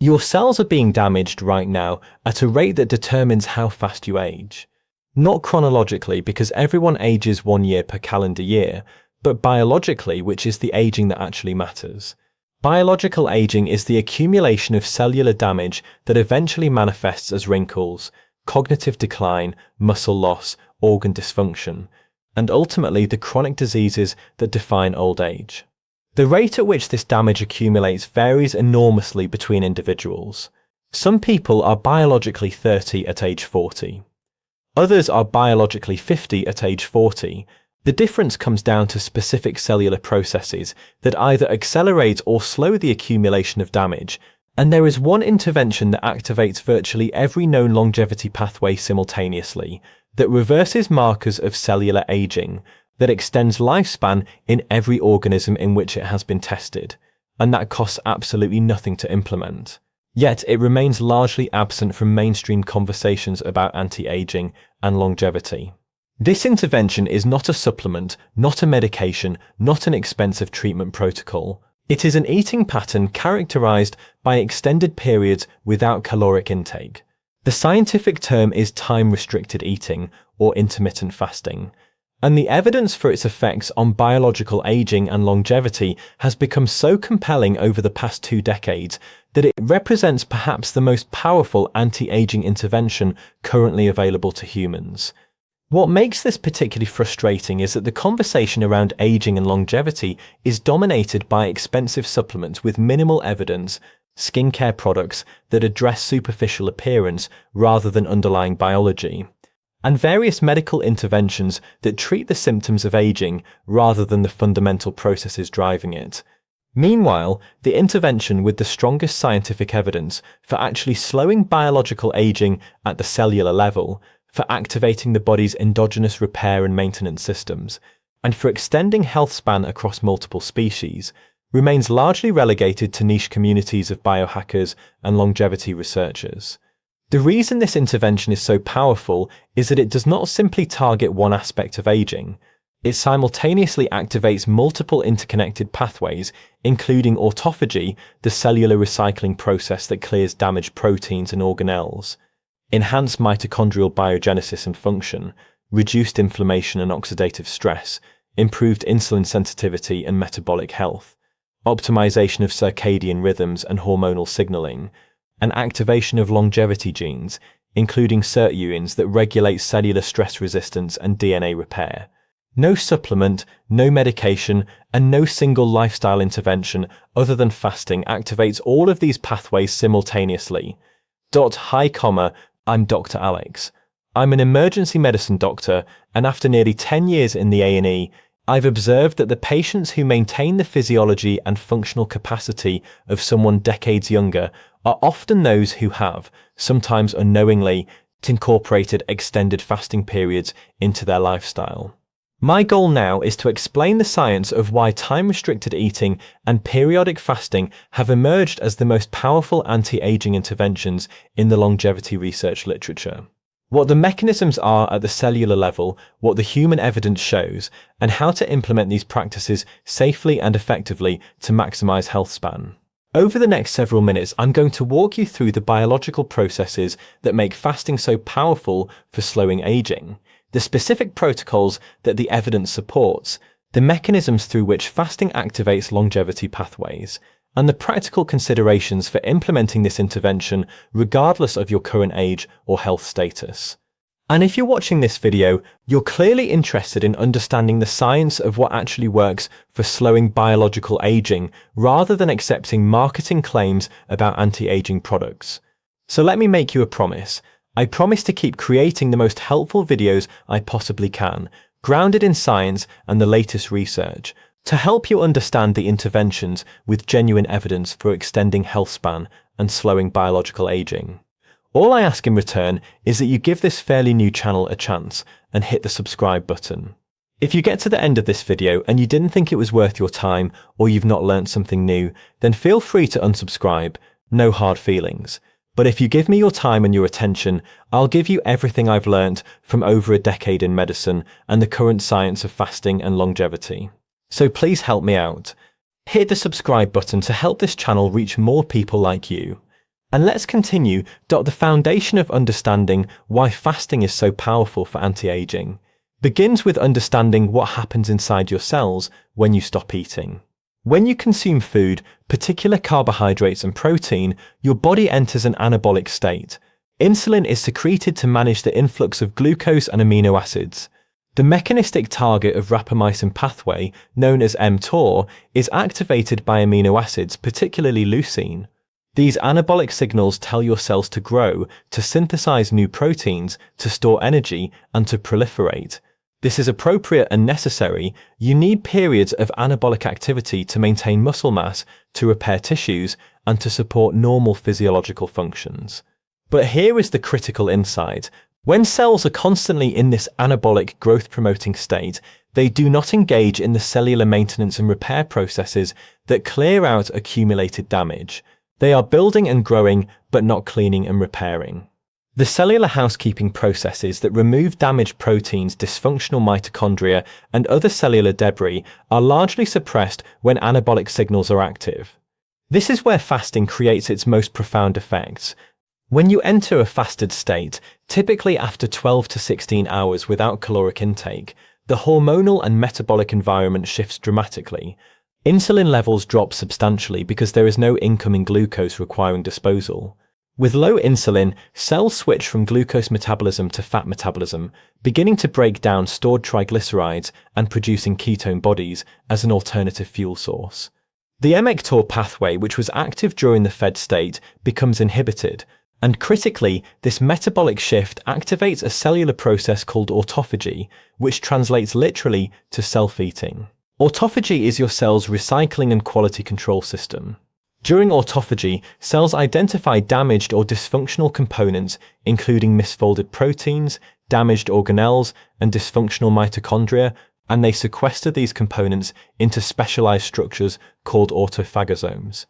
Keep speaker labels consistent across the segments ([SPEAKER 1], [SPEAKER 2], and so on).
[SPEAKER 1] Your cells are being damaged right now at a rate that determines how fast you age. Not chronologically, because everyone ages 1 year per calendar year, but biologically, which is the aging that actually matters. Biological aging is the accumulation of cellular damage that eventually manifests as wrinkles, cognitive decline, muscle loss, organ dysfunction, and ultimately the chronic diseases that define old age. The rate at which this damage accumulates varies enormously between individuals. Some people are biologically 30 at age 40. Others are biologically 50 at age 40. The difference comes down to specific cellular processes that either accelerate or slow the accumulation of damage, and there is one intervention that activates virtually every known longevity pathway simultaneously, that reverses markers of cellular aging, that extends lifespan in every organism in which it has been tested, and that costs absolutely nothing to implement. Yet it remains largely absent from mainstream conversations about anti-aging and longevity. This intervention is not a supplement, not a medication, not an expensive treatment protocol. It is an eating pattern characterized by extended periods without caloric intake. The scientific term is time-restricted eating, or intermittent fasting, and the evidence for its effects on biological aging and longevity has become so compelling over the past 2 decades that it represents perhaps the most powerful anti-aging intervention currently available to humans. What makes this particularly frustrating is that the conversation around aging and longevity is dominated by expensive supplements with minimal evidence, skincare products that address superficial appearance rather than underlying biology, and various medical interventions that treat the symptoms of aging rather than the fundamental processes driving it. Meanwhile, the intervention with the strongest scientific evidence for actually slowing biological aging at the cellular level, for activating the body's endogenous repair and maintenance systems, and for extending health span across multiple species, remains largely relegated to niche communities of biohackers and longevity researchers. The reason this intervention is so powerful is that it does not simply target one aspect of aging. It simultaneously activates multiple interconnected pathways, including autophagy, the cellular recycling process that clears damaged proteins and organelles, enhanced mitochondrial biogenesis and function, reduced inflammation and oxidative stress, improved insulin sensitivity and metabolic health, optimization of circadian rhythms and hormonal signaling, and activation of longevity genes, including sirtuins that regulate cellular stress resistance and DNA repair. No supplement, no medication, and no single lifestyle intervention other than fasting activates all of these pathways simultaneously. Hi, I'm Dr. Alex. I'm an emergency medicine doctor, and after nearly 10 years in the A&E, I've observed that the patients who maintain the physiology and functional capacity of someone decades younger are often those who have, sometimes unknowingly, incorporated extended fasting periods into their lifestyle. My goal now is to explain the science of why time-restricted eating and periodic fasting have emerged as the most powerful anti-aging interventions in the longevity research literature. What the mechanisms are at the cellular level, what the human evidence shows, and how to implement these practices safely and effectively to maximize health span. Over the next several minutes, I'm going to walk you through the biological processes that make fasting so powerful for slowing aging, the specific protocols that the evidence supports, the mechanisms through which fasting activates longevity pathways, and the practical considerations for implementing this intervention regardless of your current age or health status. And if you're watching this video, you're clearly interested in understanding the science of what actually works for slowing biological aging rather than accepting marketing claims about anti-aging products. So let me make you a promise. I promise to keep creating the most helpful videos I possibly can, grounded in science and the latest research, to help you understand the interventions with genuine evidence for extending health span and slowing biological aging. All I ask in return is that you give this fairly new channel a chance and hit the subscribe button. If you get to the end of this video and you didn't think it was worth your time or you've not learned something new, then feel free to unsubscribe, no hard feelings. But if you give me your time and your attention, I'll give you everything I've learned from over a decade in medicine and the current science of fasting and longevity. So please help me out. Hit the subscribe button to help this channel reach more people like you. And let's continue the foundation of understanding why fasting is so powerful for anti-aging begins with understanding what happens inside your cells when you stop eating. When you consume food, particular carbohydrates and protein, your body enters an anabolic state. Insulin is secreted to manage the influx of glucose and amino acids. The mechanistic target of rapamycin pathway, known as mTOR, is activated by amino acids, particularly leucine. These anabolic signals tell your cells to grow, to synthesize new proteins, to store energy, and to proliferate. This is appropriate and necessary. You need periods of anabolic activity to maintain muscle mass, to repair tissues, and to support normal physiological functions. But here is the critical insight. When cells are constantly in this anabolic growth-promoting state, they do not engage in the cellular maintenance and repair processes that clear out accumulated damage. They are building and growing, but not cleaning and repairing. The cellular housekeeping processes that remove damaged proteins, dysfunctional mitochondria, and other cellular debris are largely suppressed when anabolic signals are active. This is where fasting creates its most profound effects. When you enter a fasted state, typically after 12 to 16 hours without caloric intake, the hormonal and metabolic environment shifts dramatically. Insulin levels drop substantially because there is no incoming glucose requiring disposal. With low insulin, cells switch from glucose metabolism to fat metabolism, beginning to break down stored triglycerides and producing ketone bodies as an alternative fuel source. The mTOR pathway, which was active during the fed state, becomes inhibited, and critically, this metabolic shift activates a cellular process called autophagy, which translates literally to self-eating. Autophagy is your cell's recycling and quality control system. During autophagy, cells identify damaged or dysfunctional components, including misfolded proteins, damaged organelles, and dysfunctional mitochondria, and they sequester these components into specialized structures called autophagosomes.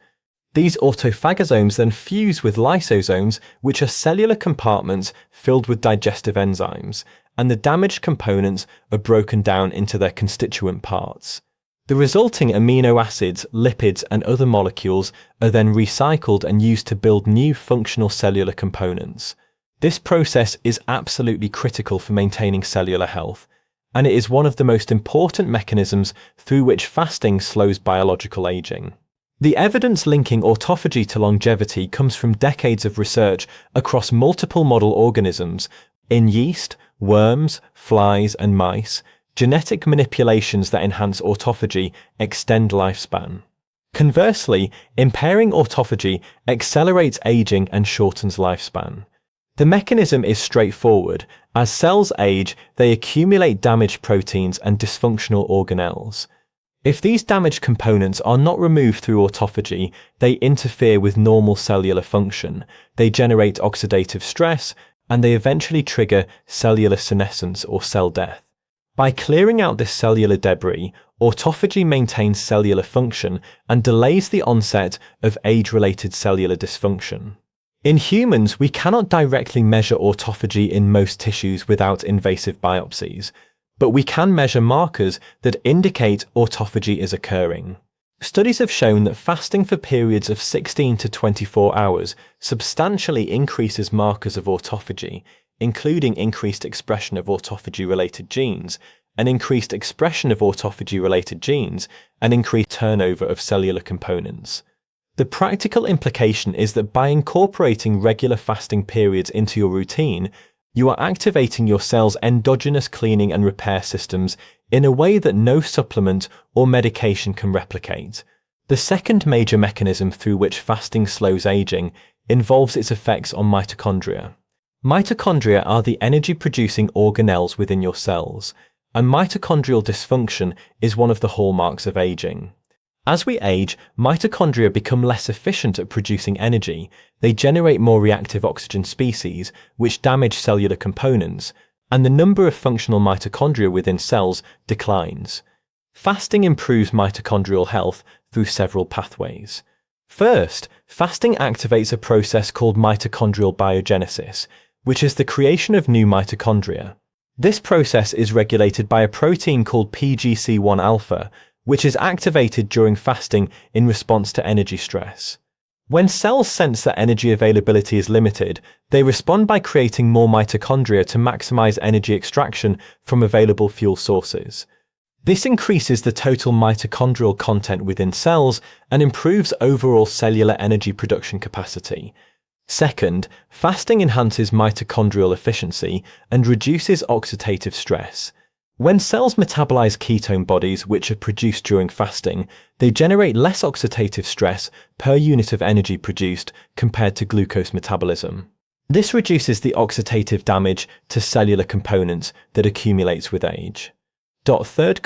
[SPEAKER 1] These autophagosomes then fuse with lysosomes, which are cellular compartments filled with digestive enzymes, and the damaged components are broken down into their constituent parts. The resulting amino acids, lipids, and other molecules are then recycled and used to build new functional cellular components. This process is absolutely critical for maintaining cellular health, and it is one of the most important mechanisms through which fasting slows biological aging. The evidence linking autophagy to longevity comes from decades of research across multiple model organisms. In yeast, worms, flies, and mice, genetic manipulations that enhance autophagy extend lifespan. Conversely, impairing autophagy accelerates aging and shortens lifespan. The mechanism is straightforward. As cells age, they accumulate damaged proteins and dysfunctional organelles. If these damaged components are not removed through autophagy, they interfere with normal cellular function, they generate oxidative stress, and they eventually trigger cellular senescence or cell death. By clearing out this cellular debris, autophagy maintains cellular function and delays the onset of age-related cellular dysfunction. In humans, we cannot directly measure autophagy in most tissues without invasive biopsies, but we can measure markers that indicate autophagy is occurring. Studies have shown that fasting for periods of 16 to 24 hours substantially increases markers of autophagy, including increased expression of autophagy-related genes, an increased expression of autophagy-related genes, and increased turnover of cellular components. The practical implication is that by incorporating regular fasting periods into your routine, you are activating your cell's endogenous cleaning and repair systems in a way that no supplement or medication can replicate. The second major mechanism through which fasting slows aging involves its effects on mitochondria. Mitochondria are the energy-producing organelles within your cells, and mitochondrial dysfunction is one of the hallmarks of aging. As we age, mitochondria become less efficient at producing energy. They generate more reactive oxygen species, which damage cellular components, and the number of functional mitochondria within cells declines. Fasting improves mitochondrial health through several pathways. First, fasting activates a process called mitochondrial biogenesis, which is the creation of new mitochondria. This process is regulated by a protein called PGC1 alpha, which is activated during fasting in response to energy stress. When cells sense that energy availability is limited, they respond by creating more mitochondria to maximize energy extraction from available fuel sources. This increases the total mitochondrial content within cells and improves overall cellular energy production capacity. Second, fasting enhances mitochondrial efficiency and reduces oxidative stress. When cells metabolize ketone bodies which are produced during fasting, they generate less oxidative stress per unit of energy produced compared to glucose metabolism. This reduces the oxidative damage to cellular components that accumulates with age. Third,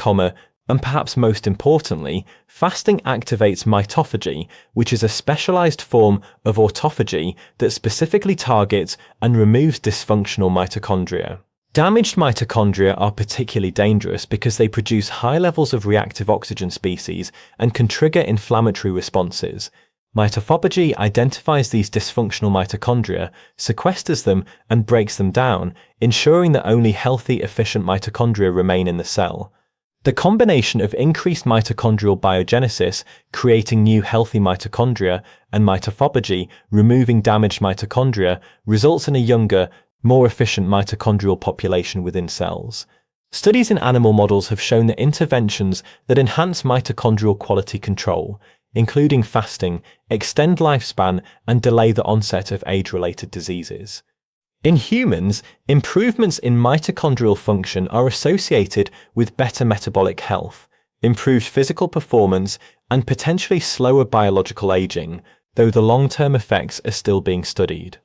[SPEAKER 1] and perhaps most importantly, fasting activates mitophagy, which is a specialized form of autophagy that specifically targets and removes dysfunctional mitochondria. Damaged mitochondria are particularly dangerous because they produce high levels of reactive oxygen species and can trigger inflammatory responses. Mitophagy identifies these dysfunctional mitochondria, sequesters them, and breaks them down, ensuring that only healthy, efficient mitochondria remain in the cell. The combination of increased mitochondrial biogenesis, creating new healthy mitochondria, and mitophagy, removing damaged mitochondria, results in a younger, more efficient mitochondrial population within cells. Studies in animal models have shown that interventions that enhance mitochondrial quality control, including fasting, extend lifespan and delay the onset of age-related diseases. In humans, improvements in mitochondrial function are associated with better metabolic health, improved physical performance, and potentially slower biological aging, though the long-term effects are still being studied.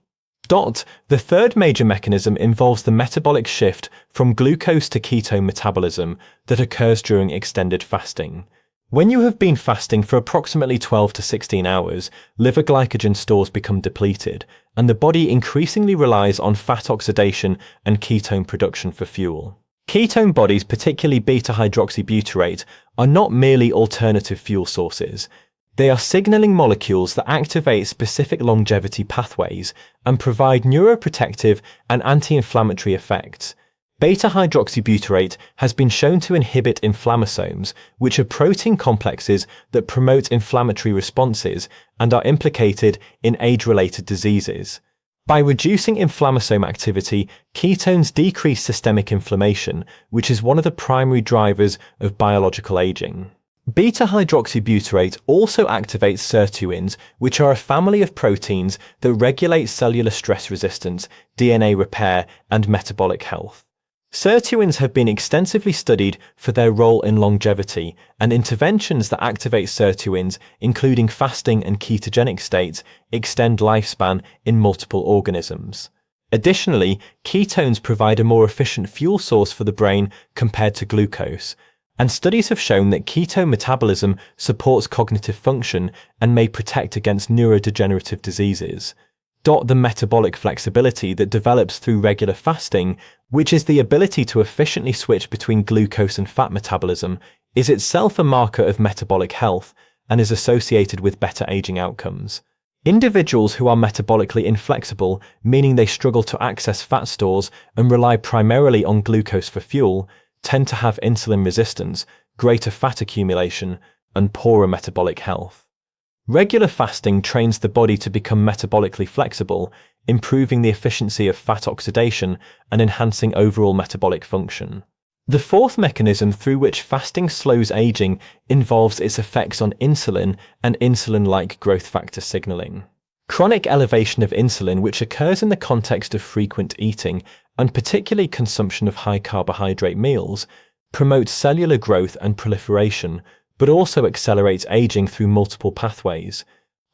[SPEAKER 1] The third major mechanism involves the metabolic shift from glucose to ketone metabolism that occurs during extended fasting. When you have been fasting for approximately 12 to 16 hours, liver glycogen stores become depleted, and the body increasingly relies on fat oxidation and ketone production for fuel. Ketone bodies, particularly beta-hydroxybutyrate, are not merely alternative fuel sources. They are signaling molecules that activate specific longevity pathways and provide neuroprotective and anti-inflammatory effects. Beta-hydroxybutyrate has been shown to inhibit inflammasomes, which are protein complexes that promote inflammatory responses and are implicated in age-related diseases. By reducing inflammasome activity, ketones decrease systemic inflammation, which is one of the primary drivers of biological aging. Beta-hydroxybutyrate also activates sirtuins, which are a family of proteins that regulate cellular stress resistance, DNA repair, and metabolic health. Sirtuins have been extensively studied for their role in longevity, and interventions that activate sirtuins, including fasting and ketogenic states, extend lifespan in multiple organisms. Additionally, ketones provide a more efficient fuel source for the brain compared to glucose, and studies have shown that ketone metabolism supports cognitive function and may protect against neurodegenerative diseases. The metabolic flexibility that develops through regular fasting, which is the ability to efficiently switch between glucose and fat metabolism, is itself a marker of metabolic health and is associated with better aging outcomes. Individuals who are metabolically inflexible, meaning they struggle to access fat stores and rely primarily on glucose for fuel, tend to have insulin resistance, greater fat accumulation, and poorer metabolic health. Regular fasting trains the body to become metabolically flexible, improving the efficiency of fat oxidation and enhancing overall metabolic function. The fourth mechanism through which fasting slows aging involves its effects on insulin and insulin-like growth factor signaling. Chronic elevation of insulin, which occurs in the context of frequent eating and particularly consumption of high-carbohydrate meals, promotes cellular growth and proliferation, but also accelerates aging through multiple pathways.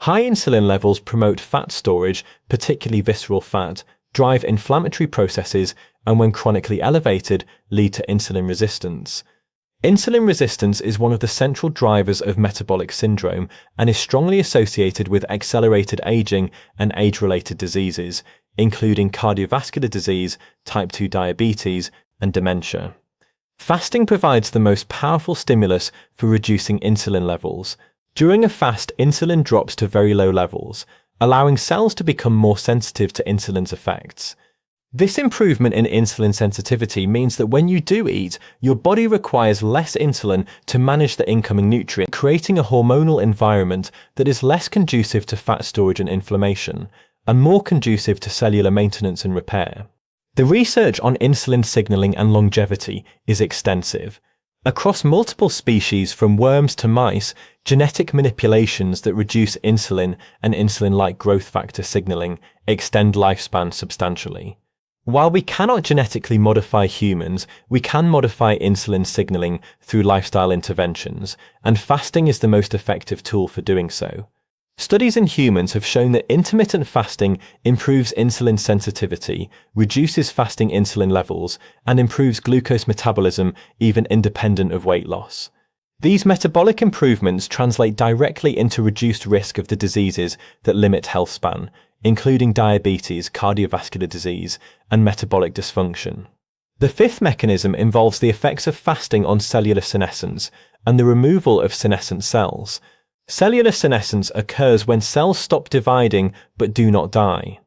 [SPEAKER 1] High insulin levels promote fat storage, particularly visceral fat, drive inflammatory processes, and when chronically elevated, lead to insulin resistance. Insulin resistance is one of the central drivers of metabolic syndrome and is strongly associated with accelerated aging and age-related diseases, including cardiovascular disease, type 2 diabetes, and dementia. Fasting provides the most powerful stimulus for reducing insulin levels. During a fast, insulin drops to very low levels, allowing cells to become more sensitive to insulin's effects. This improvement in insulin sensitivity means that when you do eat, your body requires less insulin to manage the incoming nutrient, creating a hormonal environment that is less conducive to fat storage and inflammation, and more conducive to cellular maintenance and repair. The research on insulin signaling and longevity is extensive. Across multiple species from worms to mice, genetic manipulations that reduce insulin and insulin-like growth factor signaling extend lifespan substantially. While we cannot genetically modify humans, we can modify insulin signaling through lifestyle interventions, and fasting is the most effective tool for doing so. Studies in humans have shown that intermittent fasting improves insulin sensitivity, reduces fasting insulin levels, and improves glucose metabolism even independent of weight loss. These metabolic improvements translate directly into reduced risk of the diseases that limit health span, including diabetes, cardiovascular disease, and metabolic dysfunction. The fifth mechanism involves the effects of fasting on cellular senescence and the removal of senescent cells. Cellular senescence occurs when cells stop dividing but do not die.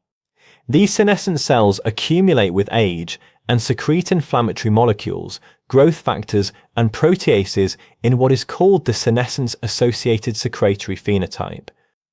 [SPEAKER 1] These senescent cells accumulate with age and secrete inflammatory molecules, growth factors, and proteases in what is called the senescence-associated secretory phenotype.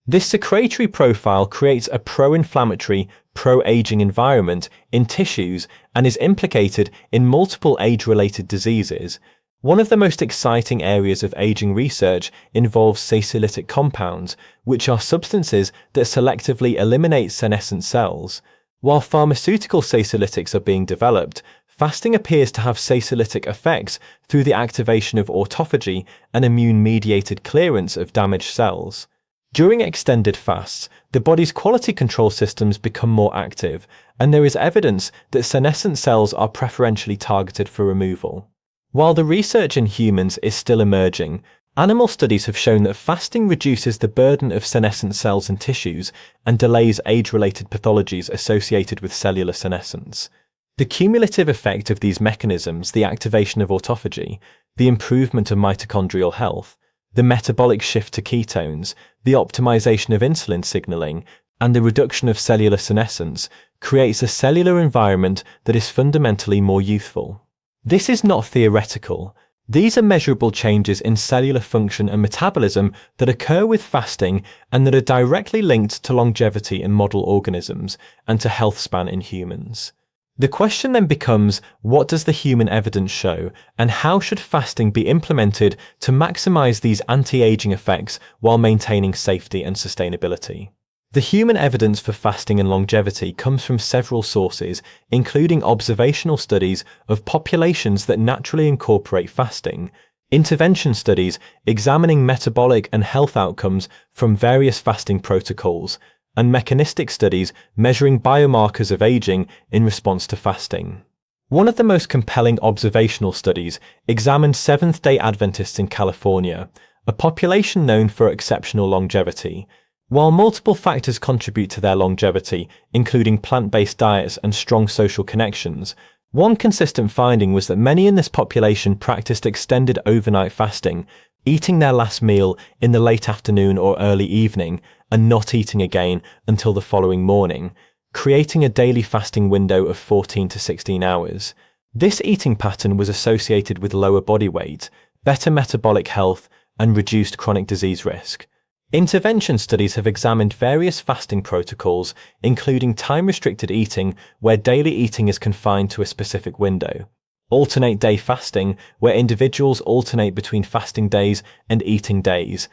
[SPEAKER 1] This secretory profile creates a pro-inflammatory, pro-aging environment in tissues and is implicated in multiple age-related diseases. One of the most exciting areas of aging research involves salicylic compounds, which are substances that selectively eliminate senescent cells. While pharmaceutical salicylics are being developed, fasting appears to have salicylic effects through the activation of autophagy and immune-mediated clearance of damaged cells. During extended fasts, the body's quality control systems become more active, and there is evidence that senescent cells are preferentially targeted for removal. While the research in humans is still emerging, animal studies have shown that fasting reduces the burden of senescent cells and tissues and delays age-related pathologies associated with cellular senescence. The cumulative effect of these mechanisms, the activation of autophagy, the improvement of mitochondrial health, the metabolic shift to ketones, the optimization of insulin signaling, and the reduction of cellular senescence, creates a cellular environment that is fundamentally more youthful. This is not theoretical. These are measurable changes in cellular function and metabolism that occur with fasting and that are directly linked to longevity in model organisms and to health span in humans. The question then becomes, what does the human evidence show, and how should fasting be implemented to maximize these anti-aging effects while maintaining safety and sustainability? The human evidence for fasting and longevity comes from several sources, including observational studies of populations that naturally incorporate fasting, intervention studies examining metabolic and health outcomes from various fasting protocols, and mechanistic studies measuring biomarkers of aging in response to fasting. One of the most compelling observational studies examined Seventh-day Adventists in California, a population known for exceptional longevity. While multiple factors contribute to their longevity, including plant-based diets and strong social connections, one consistent finding was that many in this population practiced extended overnight fasting, eating their last meal in the late afternoon or early evening, and not eating again until the following morning, creating a daily fasting window of 14 to 16 hours. This eating pattern was associated with lower body weight, better metabolic health, and reduced chronic disease risk. Intervention studies have examined various fasting protocols, including time-restricted eating, where daily eating is confined to a specific window, alternate day fasting, where individuals alternate between fasting days and eating days,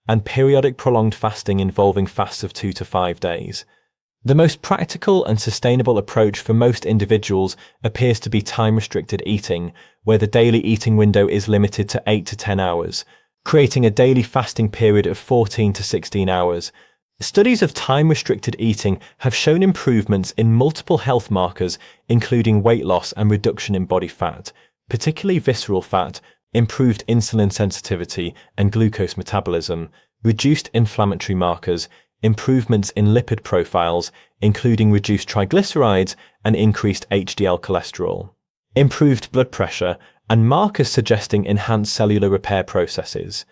[SPEAKER 1] and periodic prolonged fasting involving fasts of 2 to 5 days. The most practical and sustainable approach for most individuals appears to be time-restricted eating, where the daily eating window is limited to 8 to 10 hours, creating a daily fasting period of 14 to 16 hours. Studies of time-restricted eating have shown improvements in multiple health markers, including weight loss and reduction in body fat, particularly visceral fat, improved insulin sensitivity and glucose metabolism, reduced inflammatory markers, improvements in lipid profiles, including reduced triglycerides and increased HDL cholesterol, improved blood pressure, and markers suggesting enhanced cellular repair processes.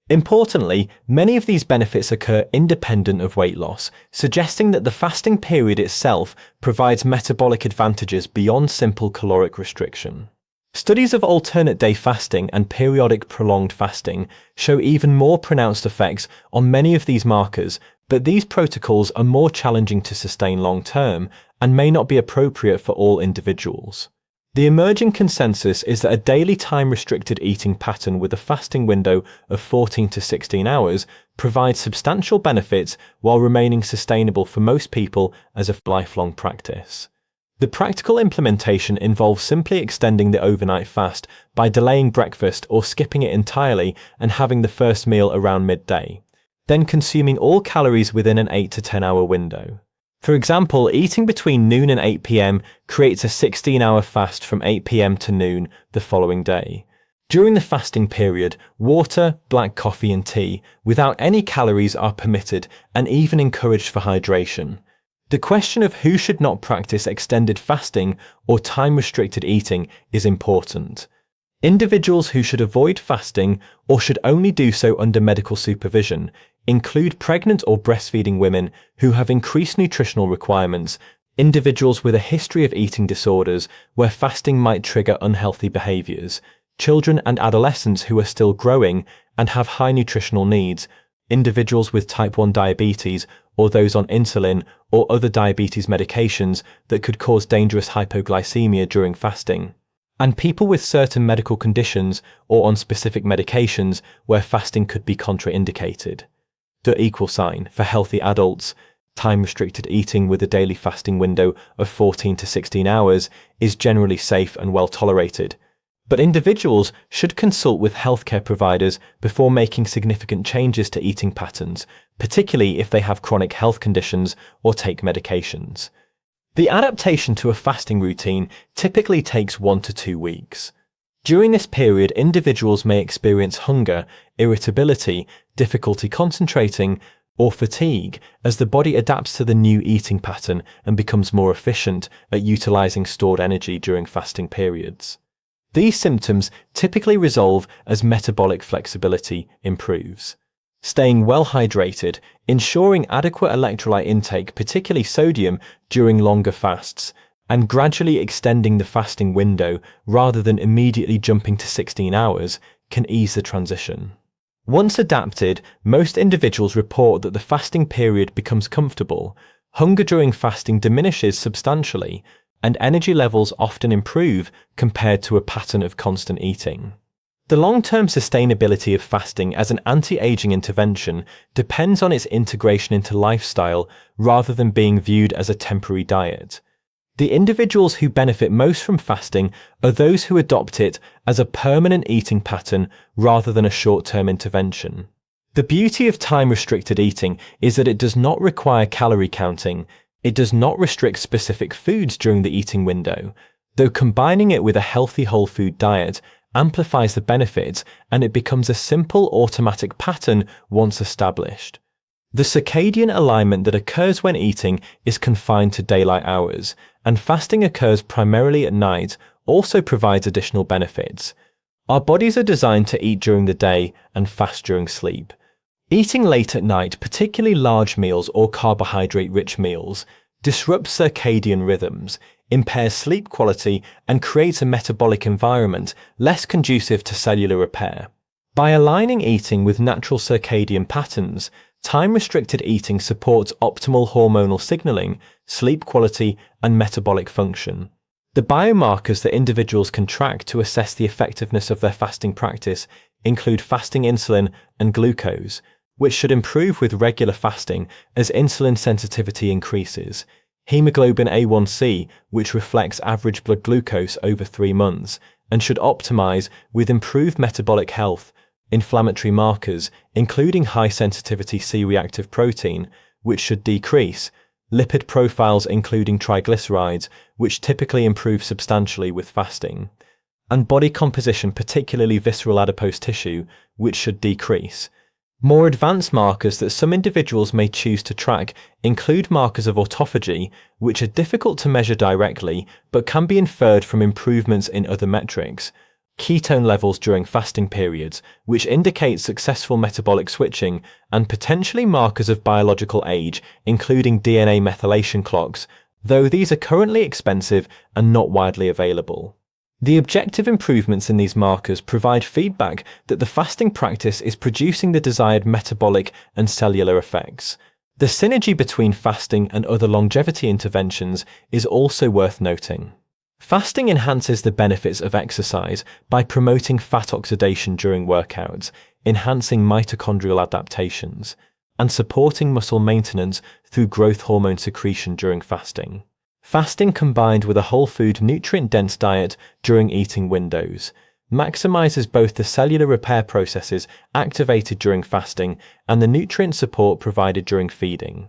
[SPEAKER 1] Importantly, many of these benefits occur independent of weight loss, suggesting that the fasting period itself provides metabolic advantages beyond simple caloric restriction. Studies of alternate day fasting and periodic prolonged fasting show even more pronounced effects on many of these markers, but these protocols are more challenging to sustain long term and may not be appropriate for all individuals. The emerging consensus is that a daily time-restricted eating pattern with a fasting window of 14 to 16 hours provides substantial benefits while remaining sustainable for most people as a lifelong practice. The practical implementation involves simply extending the overnight fast by delaying breakfast or skipping it entirely and having the first meal around midday, then consuming all calories within an 8 to 10 hour window. For example, eating between noon and 8 p.m. creates a 16-hour fast from 8 p.m. to noon the following day. During the fasting period, water, black coffee and tea without any calories are permitted and even encouraged for hydration. The question of who should not practice extended fasting or time-restricted eating is important. Individuals who should avoid fasting or should only do so under medical supervision include pregnant or breastfeeding women who have increased nutritional requirements, individuals with a history of eating disorders where fasting might trigger unhealthy behaviors, children and adolescents who are still growing and have high nutritional needs, individuals with type 1 diabetes or those on insulin or other diabetes medications that could cause dangerous hypoglycemia during fasting, and people with certain medical conditions or on specific medications where fasting could be contraindicated. The equal sign for healthy adults, time-restricted eating with a daily fasting window of 14 to 16 hours is generally safe and well tolerated, but individuals should consult with healthcare providers before making significant changes to eating patterns, particularly if they have chronic health conditions or take medications. The adaptation to a fasting routine typically takes 1 to 2 weeks. During this period, individuals may experience hunger, irritability, difficulty concentrating, or fatigue as the body adapts to the new eating pattern and becomes more efficient at utilizing stored energy during fasting periods. These symptoms typically resolve as metabolic flexibility improves. Staying well hydrated, ensuring adequate electrolyte intake, particularly sodium, during longer fasts, and gradually extending the fasting window rather than immediately jumping to 16 hours can ease the transition. Once adapted, most individuals report that the fasting period becomes comfortable, hunger during fasting diminishes substantially, and energy levels often improve compared to a pattern of constant eating. The long-term sustainability of fasting as an anti-aging intervention depends on its integration into lifestyle rather than being viewed as a temporary diet. The individuals who benefit most from fasting are those who adopt it as a permanent eating pattern rather than a short-term intervention. The beauty of time-restricted eating is that it does not require calorie counting. It does not restrict specific foods during the eating window, though combining it with a healthy whole food diet amplifies the benefits and it becomes a simple automatic pattern once established. The circadian alignment that occurs when eating is confined to daylight hours, and fasting occurs primarily at night also provides additional benefits. Our bodies are designed to eat during the day and fast during sleep. Eating late at night, particularly large meals or carbohydrate-rich meals, disrupts circadian rhythms, impairs sleep quality, and creates a metabolic environment less conducive to cellular repair. By aligning eating with natural circadian patterns, time-restricted eating supports optimal hormonal signaling, sleep quality, and metabolic function. The biomarkers that individuals can track to assess the effectiveness of their fasting practice include fasting insulin and glucose, which should improve with regular fasting as insulin sensitivity increases, hemoglobin A1C, which reflects average blood glucose over 3 months, and should optimize with improved metabolic health, inflammatory markers, including high-sensitivity C-reactive protein, which should decrease, lipid profiles including triglycerides, which typically improve substantially with fasting, and body composition, particularly visceral adipose tissue, which should decrease. More advanced markers that some individuals may choose to track include markers of autophagy, which are difficult to measure directly but can be inferred from improvements in other metrics, ketone levels during fasting periods, which indicate successful metabolic switching, and potentially markers of biological age, including DNA methylation clocks, though these are currently expensive and not widely available. The objective improvements in these markers provide feedback that the fasting practice is producing the desired metabolic and cellular effects. The synergy between fasting and other longevity interventions is also worth noting. Fasting enhances the benefits of exercise by promoting fat oxidation during workouts, enhancing mitochondrial adaptations, and supporting muscle maintenance through growth hormone secretion during fasting. Fasting combined with a whole food nutrient-dense diet during eating windows maximizes both the cellular repair processes activated during fasting and the nutrient support provided during feeding.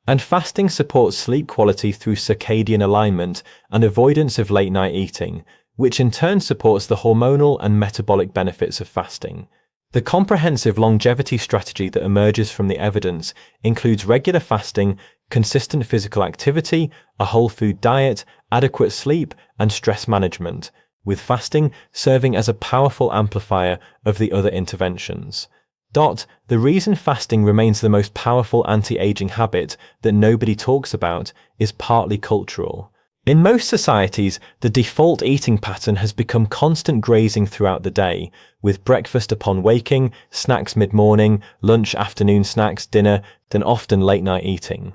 [SPEAKER 1] And fasting supports sleep quality through circadian alignment and avoidance of late-night eating, which in turn supports the hormonal and metabolic benefits of fasting. The comprehensive longevity strategy that emerges from the evidence includes regular fasting, consistent physical activity, a whole food diet, adequate sleep, and stress management, with fasting serving as a powerful amplifier of the other interventions. The reason fasting remains the most powerful anti-aging habit that nobody talks about is partly cultural. In most societies, the default eating pattern has become constant grazing throughout the day, with breakfast upon waking, snacks mid-morning, lunch, afternoon snacks, dinner, then often late-night eating.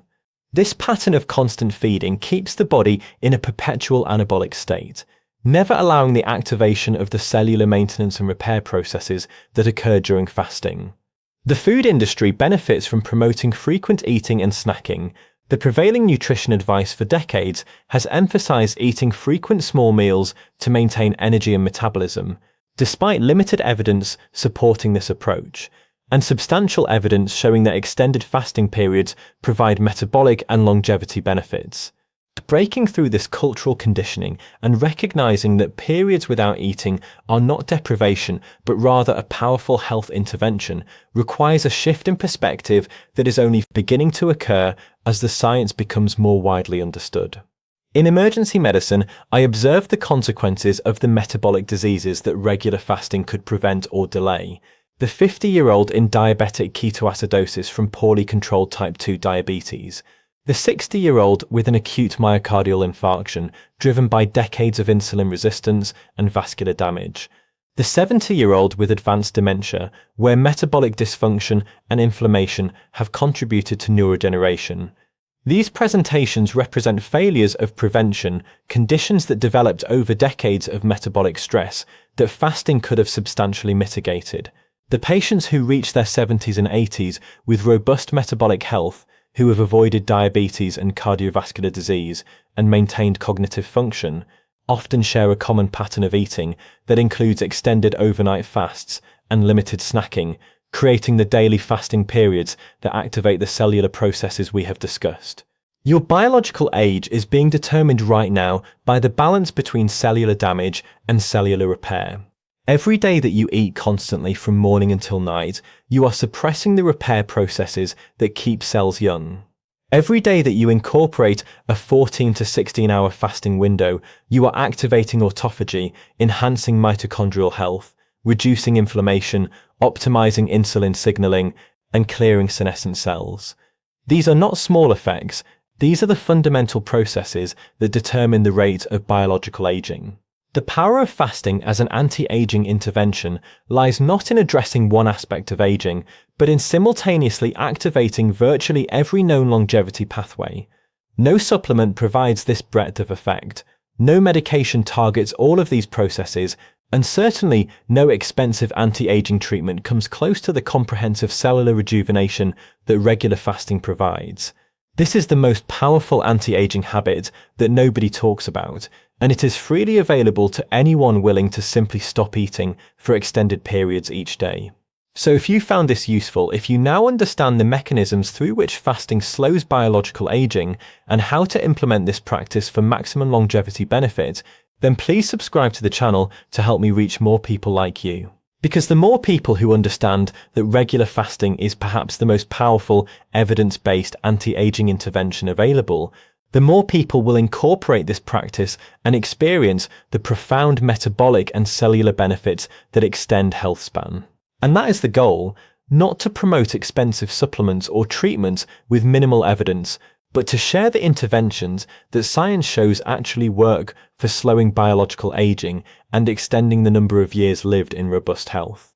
[SPEAKER 1] This pattern of constant feeding keeps the body in a perpetual anabolic state, never allowing the activation of the cellular maintenance and repair processes that occur during fasting. The food industry benefits from promoting frequent eating and snacking. The prevailing nutrition advice for decades has emphasized eating frequent small meals to maintain energy and metabolism, despite limited evidence supporting this approach, and substantial evidence showing that extended fasting periods provide metabolic and longevity benefits. Breaking through this cultural conditioning and recognizing that periods without eating are not deprivation but rather a powerful health intervention requires a shift in perspective that is only beginning to occur as the science becomes more widely understood. In emergency medicine, I observed the consequences of the metabolic diseases that regular fasting could prevent or delay. The 50-year-old in diabetic ketoacidosis from poorly controlled type 2 diabetes, the 60-year-old with an acute myocardial infarction driven by decades of insulin resistance and vascular damage, the 70-year-old with advanced dementia where metabolic dysfunction and inflammation have contributed to neurodegeneration. These presentations represent failures of prevention, conditions that developed over decades of metabolic stress that fasting could have substantially mitigated. The patients who reach their 70s and 80s with robust metabolic health, who have avoided diabetes and cardiovascular disease and maintained cognitive function, often share a common pattern of eating that includes extended overnight fasts and limited snacking, creating the daily fasting periods that activate the cellular processes we have discussed. Your biological age is being determined right now by the balance between cellular damage and cellular repair. Every day that you eat constantly from morning until night, you are suppressing the repair processes that keep cells young. Every day that you incorporate a 14 to 16-hour fasting window, you are activating autophagy, enhancing mitochondrial health, reducing inflammation, optimizing insulin signaling, and clearing senescent cells. These are not small effects. These are the fundamental processes that determine the rate of biological aging. The power of fasting as an anti-aging intervention lies not in addressing one aspect of aging, but in simultaneously activating virtually every known longevity pathway. No supplement provides this breadth of effect. No medication targets all of these processes, and certainly no expensive anti-aging treatment comes close to the comprehensive cellular rejuvenation that regular fasting provides. This is the most powerful anti-aging habit that nobody talks about, and it is freely available to anyone willing to simply stop eating for extended periods each day. So if you found this useful, if you now understand the mechanisms through which fasting slows biological aging and how to implement this practice for maximum longevity benefit, then please subscribe to the channel to help me reach more people like you. Because the more people who understand that regular fasting is perhaps the most powerful, evidence-based anti-aging intervention available, the more people will incorporate this practice and experience the profound metabolic and cellular benefits that extend health span. And that is the goal, not to promote expensive supplements or treatments with minimal evidence, but to share the interventions that science shows actually work for slowing biological aging and extending the number of years lived in robust health.